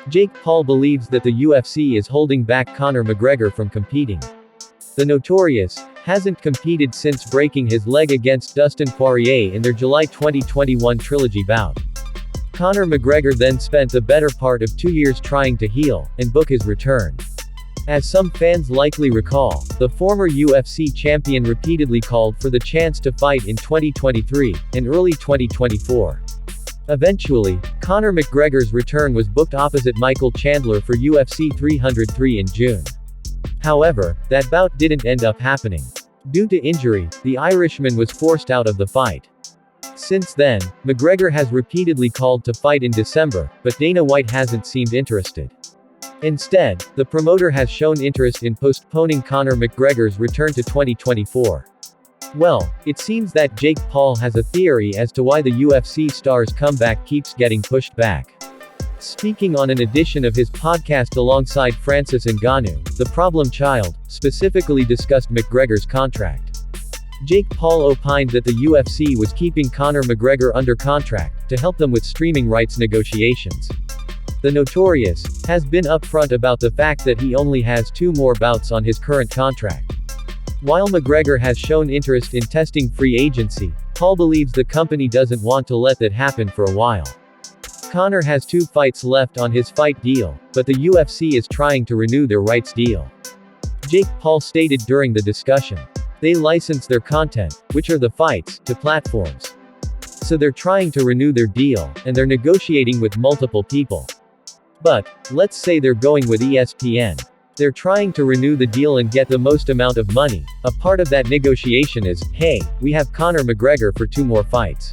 Jake Paul believes that the UFC is holding back Conor McGregor from competing. The Notorious hasn't competed since breaking his leg against Dustin Poirier in their July 2021 trilogy bout. Conor McGregor then spent the better part of 2 years trying to heal and book his return. As some fans likely recall, the former UFC champion repeatedly called for the chance to fight in 2023 and early 2024. Eventually, Conor McGregor's return was booked opposite Michael Chandler for UFC 303 in June. However, that bout didn't end up happening. Due to injury, the Irishman was forced out of the fight. Since then, McGregor has repeatedly called to fight in December, but Dana White hasn't seemed interested. Instead, the promoter has shown interest in postponing Conor McGregor's return to 2024. Well, it seems that Jake Paul has a theory as to why the UFC star's comeback keeps getting pushed back. Speaking on an edition of his podcast alongside Francis Ngannou, the problem child specifically discussed McGregor's contract. Jake Paul opined that the UFC was keeping Conor McGregor under contract to help them with streaming rights negotiations. The Notorious has been upfront about the fact that he only has 2 more bouts on his current contract. While McGregor has shown interest in testing free agency, Paul believes the company doesn't want to let that happen for a while. Conor has 2 fights left on his fight deal, but the UFC is trying to renew their rights deal. Jake Paul stated during the discussion, they license their content, which are the fights, to platforms. So they're trying to renew their deal, and they're negotiating with multiple people. But, let's say they're going with ESPN. They're trying to renew the deal and get the most amount of money. A part of that negotiation is, hey, we have Conor McGregor for 2 more fights.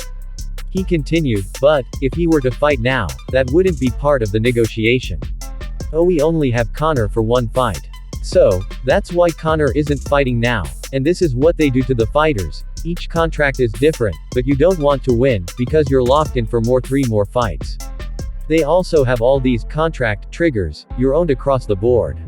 He continued, but, if he were to fight now, that wouldn't be part of the negotiation. Oh, we only have Conor for 1 fight. So, that's why Conor isn't fighting now. And this is what they do to the fighters. Each contract is different, but you don't want to win, because you're locked in for 3 more fights. They also have all these contract triggers, you're owned across the board.